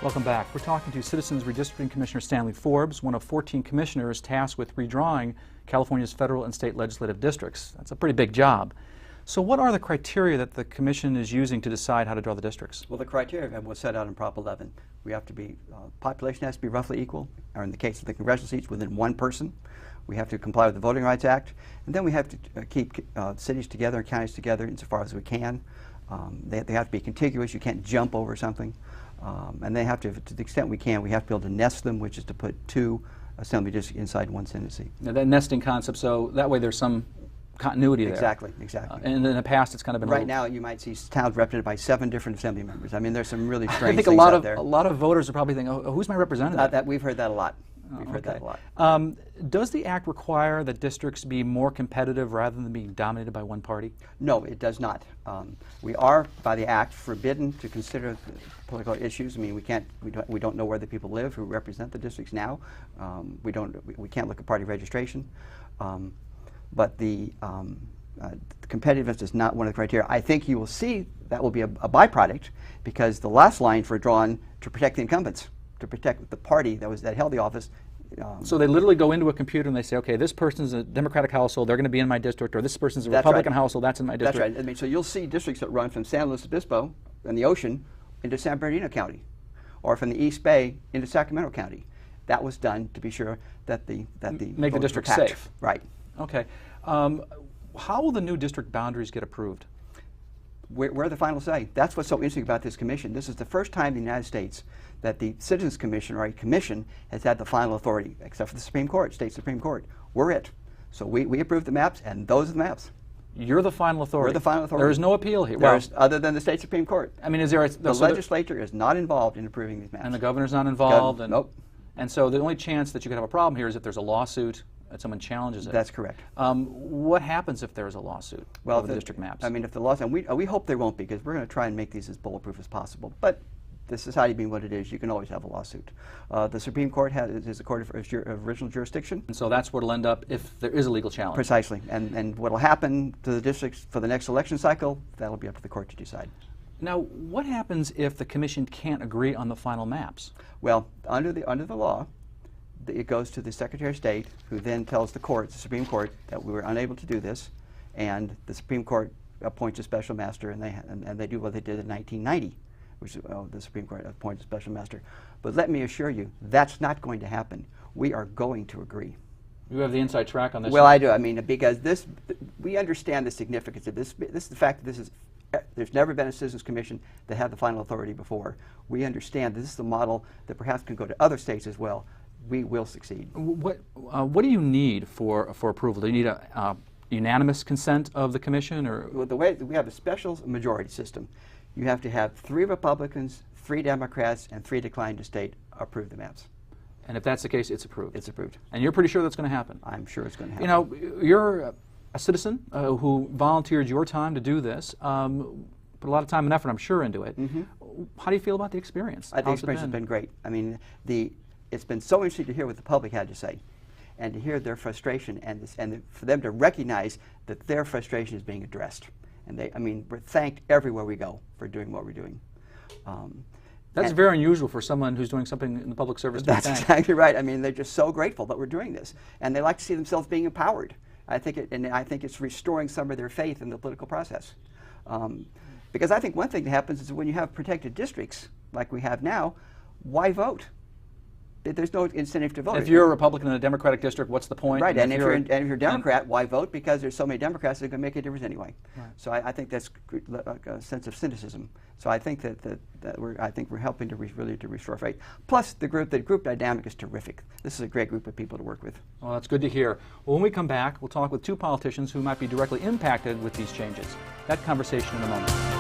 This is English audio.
Welcome back. We're talking to Citizens Redistricting Commissioner Stanley Forbes, one of 14 commissioners tasked with redrawing California's federal and state legislative districts. That's a pretty big job. So what are the criteria that the Commission is using to decide how to draw the districts? Well, the criteria was set out in Prop 11. We have to be, population has to be roughly equal, or in the case of the congressional seats, within one person. We have to comply with the Voting Rights Act, and then we have to keep cities together and counties together insofar as we can. They have to be contiguous. You can't jump over something. And they have to the extent we can, we have to be able to nest them, which is to put 2 assembly districts inside one Senate seat. Now, that nesting concept, so that way there's some continuity there. Exactly. And in the past, it's kind of been right now. You might see towns represented by 7 different assembly members. I mean, there's some really strange I think things out there. a lot of voters are probably thinking, "Oh, who's my representative?" We've heard that a lot. We've heard that a lot. Does the Act require that districts be more competitive rather than being dominated by one party? No, it does not. We are, by the Act, forbidden to consider political issues. I mean, we don't know where the people live who represent the districts now. We can't look at party registration. But the competitiveness is not one of the criteria. I think you will see that will be a byproduct, because the last lines were drawn to protect the incumbents, to protect the party that held the office. So they literally go into a computer and they say, okay, this person's a Democratic household, they're going to be in my district, or this person's a Republican household, that's in my district. That's right. I mean, so you'll see districts that run from San Luis Obispo and the ocean into San Bernardino County, or from the East Bay into Sacramento County. That was done to be sure that make the district safe. Right. Okay. How will the new district boundaries get approved? We're the final say. That's what's so interesting about this commission. This is the first time in the United States that the Citizens Commission, or a commission, has had the final authority, except for the Supreme Court, state Supreme Court. We're it. So we approve the maps, and those are the maps. You're the final authority. We're the final authority. There is no appeal here. Other than the state Supreme Court. I mean, the legislature is not involved in approving these maps. And the governor's not involved? Nope. And so the only chance that you could have a problem here is if there's a lawsuit and someone challenges it. That's correct. What happens if there's a lawsuit over the district maps? I mean, if the lawsuit, and we hope there won't be, because we're going to try and make these as bulletproof as possible. But the society being what it is, you can always have a lawsuit. The Supreme Court is a court of original jurisdiction. And so that's where it'll end up if there is a legal challenge. Precisely. And what will happen to the districts for the next election cycle, that'll be up to the court to decide. Now, what happens if the commission can't agree on the final maps? Well, under the law, it goes to the Secretary of State, who then tells the court, the Supreme Court, that we were unable to do this, and the Supreme Court appoints a special master, and they do what they did in 1990, which the Supreme Court appoints a special master. But let me assure you, that's not going to happen. We are going to agree. You have the inside track on this? Well, I do. I mean, because we understand the significance of this. This is the fact that there's never been a Citizens Commission that had the final authority before. We understand that this is a model that perhaps can go to other states as well. We will succeed. What do you need for approval? Do you need a unanimous consent of the commission, or? Well, the way we have a special majority system, you have to have 3 Republicans, 3 Democrats, and 3 decline to state approve the maps. And if that's the case, it's approved. It's approved. And you're pretty sure that's going to happen. I'm sure it's going to happen. You know, you're a citizen who volunteered your time to do this. Put a lot of time and effort, I'm sure, into it. Mm-hmm. How do you feel about the experience? I think the experience has been great. I mean, it's been so interesting to hear what the public had to say, and to hear their frustration, and for them to recognize that their frustration is being addressed. And we're thanked everywhere we go for doing what we're doing. That's very unusual for someone who's doing something in the public service. That's exactly right. I mean, they're just so grateful that we're doing this, and they like to see themselves being empowered. I think it's restoring some of their faith in the political process. Because I think one thing that happens is when you have protected districts like we have now, why vote? There's no incentive to vote. If you're a Republican in a Democratic district, what's the point? Right, and if you're a Democrat, why vote? Because there's so many Democrats that are going to make a difference anyway. Right. So I think that's a sense of cynicism. So I think that we're helping to really restore faith. Plus, the group dynamic is terrific. This is a great group of people to work with. Well, that's good to hear. Well, when we come back, we'll talk with 2 politicians who might be directly impacted with these changes. That conversation in a moment.